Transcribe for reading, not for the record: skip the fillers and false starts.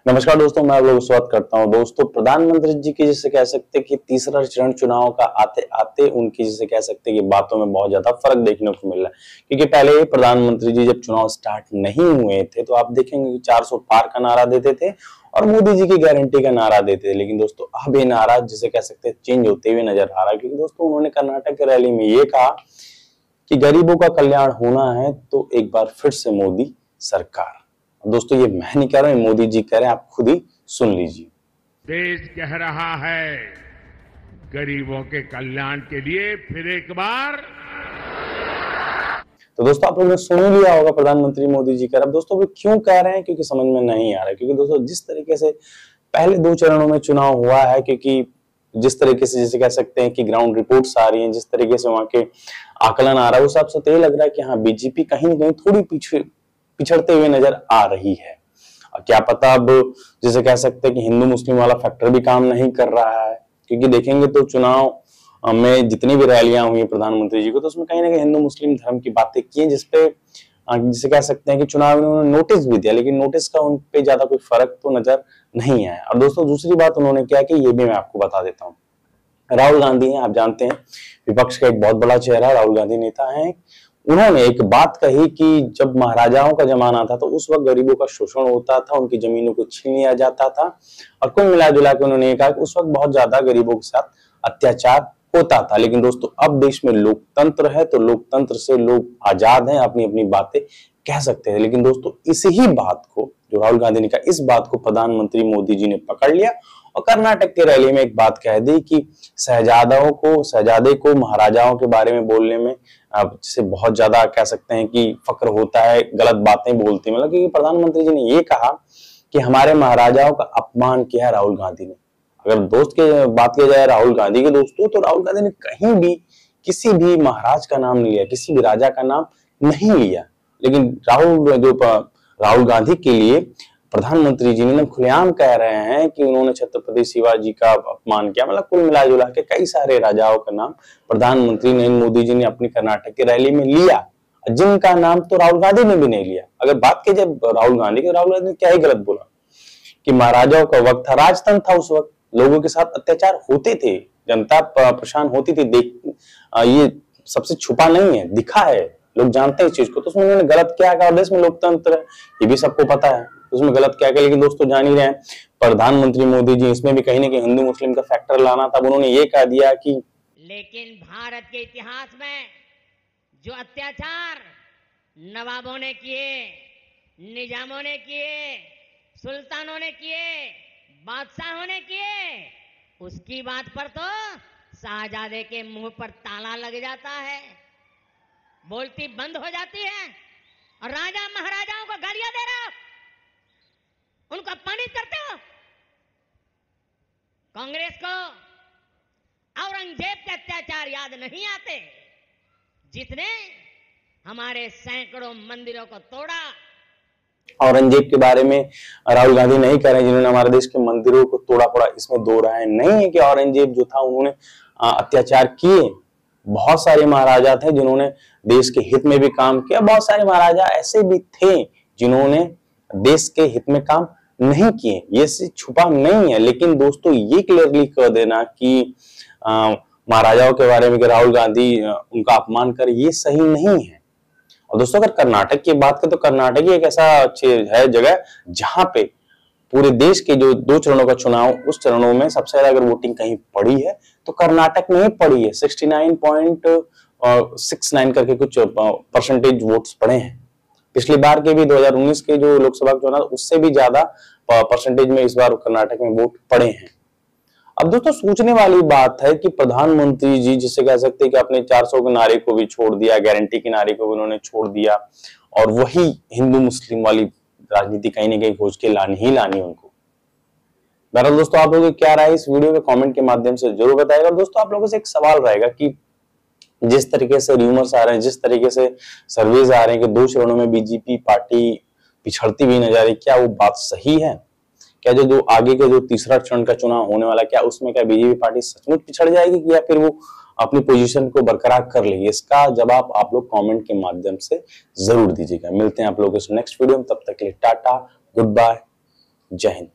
नमस्कार दोस्तों, मैं आप लोगों को स्वागत करता हूं। दोस्तों, प्रधानमंत्री जी की जिसे कह सकते हैं कि तीसरा चरण चुनाव का आते आते उनकी जिसे कह सकते हैं कि बातों में बहुत ज्यादा फर्क देखने को मिल रहा है। क्योंकि पहले प्रधानमंत्री जी जब चुनाव स्टार्ट नहीं हुए थे तो आप देखेंगे कि 400 पार का नारा देते थे और मोदी जी की गारंटी का नारा देते थे। लेकिन दोस्तों अब ये नारा जिसे कह सकते हैं चेंज होते हुए नजर आ रहा है। क्योंकि दोस्तों उन्होंने कर्नाटक की रैली में ये कहा कि गरीबों का कल्याण होना है तो एक बार फिर से मोदी सरकार। दोस्तों ये मैं नहीं कह रहा हूं, मोदी जी कह रहे हैं, आप खुद ही सुन लीजिए। देश कह रहा है गरीबों के कल्याण के लिए फिर एक बार। तो दोस्तों आप लोगों ने सुन लिया होगा प्रधानमंत्री मोदी जी कह रहे हैं। दोस्तों वो क्यों कह रहे हैं? क्योंकि समझ में नहीं आ रहा है। क्योंकि दोस्तों जिस तरीके से पहले 2 चरणों में चुनाव हुआ है, क्योंकि जिस तरीके से जैसे कह सकते हैं कि ग्राउंड रिपोर्ट्स आ रही हैं, जिस तरीके से वहां के आकलन आ रहा है, उस हिसाब से तो ये लग रहा है कि हाँ बीजेपी कहीं ना कहीं थोड़ी पिछड़ते हुए नजर आ रही है। क्या पता अब जैसे कह सकते हैं कि हिंदू मुस्लिम वाला फैक्टर भी काम नहीं कर रहा है। क्योंकि देखेंगे तो चुनाव में जितनी भी रैलियां हुई प्रधानमंत्री जी को, तो उसमें कहीं ना कहीं हिंदू मुस्लिम धर्म की बातें की हैं, जिसपे जिसे कह सकते हैं कि चुनाव में उन्होंने नोटिस भी दिया, लेकिन नोटिस का उन पे ज्यादा कोई फर्क तो नजर नहीं आया। और दोस्तों दूसरी बात उन्होंने क्या की, ये भी मैं आपको बता देता हूँ। राहुल गांधी हैं, आप जानते हैं विपक्ष का एक बहुत बड़ा चेहरा राहुल गांधी नेता है। उन्होंने एक बात कही कि जब महाराजाओं का जमाना था तो उस वक्त गरीबों का शोषण होता था, उनकी जमीनों को छीन लिया जाता था और कुल मिला जुला के उन्होंने ये कहा कि उस वक्त बहुत ज्यादा गरीबों के साथ अत्याचार होता था। लेकिन दोस्तों अब देश में लोकतंत्र है तो लोकतंत्र से लोग आजाद हैं, अपनी अपनी बातें कह सकते हैं। लेकिन दोस्तों इसी ही बात को, जो राहुल गांधी ने कहा, इस बात को प्रधानमंत्री मोदी जी ने पकड़ लिया और कर्नाटक की रैली में एक बात कह दी कि शहजादे को महाराजाओं के बारे में बोलने में जिसे बहुत ज्यादा कह सकते हैं कि फक्र होता है, गलत बातें बोलते हैं। मतलब कि प्रधानमंत्री जी ने ये कहा कि हमारे महाराजाओं का अपमान किया है राहुल गांधी ने। अगर दोस्त के बात की जाए राहुल गांधी के दोस्तों, तो राहुल गांधी ने कहीं भी किसी भी महाराज का नाम नहीं लिया, किसी भी राजा का नाम नहीं लिया। लेकिन राहुल गांधी के लिए प्रधानमंत्री जी ने खुलेआम कह रहे हैं कि उन्होंने छत्रपति शिवाजी का अपमान किया। मतलब कुल मिला जुला के कई सारे राजाओं का नाम प्रधानमंत्री नरेंद्र मोदी जी ने अपनी कर्नाटक की रैली में लिया, जिनका नाम तो राहुल गांधी ने भी नहीं लिया। अगर बात की जाए राहुल गांधी की, राहुल गांधी ने क्या ही गलत बोला कि महाराजाओं का वक्त था, राजतंत्र था, उस वक्त लोगों के साथ अत्याचार होते थे, जनता परेशान होती थी। ये सबसे छुपा नहीं है, दिखा है, लोग जानते हैं इस चीज को। तो उसमें उन्होंने गलत क्या कहा? देश में लोकतंत्र है, ये भी सबको पता है, उसमें गलत क्या किया। लेकिन दोस्तों जान ही रहे हैं प्रधानमंत्री मोदी जी, इसमें भी कहीं ना कहीं हिंदू मुस्लिम का फैक्टर लाना था। उन्होंने ये कह दिया कि लेकिन भारत के इतिहास में जो अत्याचार नवाबों ने किए, निजामों ने किए, सुल्तानों ने किए, बादशाहों ने किए, उसकी बात पर तो शाहजादे के मुंह पर ताला लग जाता है, बोलती बंद हो जाती है और राजा महाराजाओं को गालियां दे रहे हो, उनको अपमानित करते हो। कांग्रेस को औरंगजेब के अत्याचार याद नहीं आते, जिसने हमारे सैकड़ों मंदिरों को तोड़ा। औरंगजेब के बारे में राहुल गांधी नहीं कह रहे हैं जिन्होंने हमारे देश के मंदिरों को तोड़ा फोड़ा, इसमें दो राय नहीं है कि औरंगजेब जो था उन्होंने अत्याचार किए। बहुत सारे महाराजा थे जिन्होंने देश के हित में भी काम किया, बहुत सारे महाराजा ऐसे भी थे जिन्होंने देश के हित में काम नहीं किए, ये छुपा नहीं है। लेकिन दोस्तों ये क्लियरली कह देना कि महाराजाओं के बारे में कि राहुल गांधी उनका अपमान करे, ये सही नहीं है। और दोस्तों अगर कर्नाटक की बात करें तो कर्नाटक ही एक ऐसा है जगह जहां पे पूरे देश के जो 2 चरणों का चुनाव, उस चरणों में सबसे ज्यादा अगर वोटिंग कहीं पड़ी है तो कर्नाटक में ही पड़ी है। 69.69 करके कुछ परसेंटेज वोट्स पड़े हैं। पिछली बार के भी 2019 के जो लोकसभा चुनाव, उससे भी ज्यादा परसेंटेज में इस बार कर्नाटक में वोट पड़े हैं। अब दोस्तों सोचने वाली बात है कि प्रधानमंत्री जी जिसे कह सकते हैं कि अपने 400 के नारे को भी छोड़ दिया, गारंटी के नारे को भी उन्होंने छोड़ दिया और वही हिंदू मुस्लिम वाली राजनीति कहीं ना कहीं खोज के लानी उनको। बहरहाल दोस्तों आप लोगों की क्या राय इस वीडियो के कमेंट के माध्यम से जरूर बताएगा। दोस्तों आप लोगों से एक सवाल रहेगा कि जिस तरीके से र्यूमर्स आ रहे हैं, जिस तरीके से सर्वेज आ रहे हैं कि 2 चरणों में बीजेपी पार्टी पिछड़ती हुई नजर आ रही, क्या वो बात सही है? क्या जो आगे के जो तीसरा चरण का चुनाव होने वाला, क्या उसमें क्या बीजेपी पार्टी सचमुच पिछड़ जाएगी या फिर वो अपनी पोजीशन को बरकरार कर लेगी? इसका जवाब आप लोग कमेंट के माध्यम से जरूर दीजिएगा। मिलते हैं आप लोगों से नेक्स्ट वीडियो में, तब तक के लिए टाटा, गुड बाय, जय हिंद।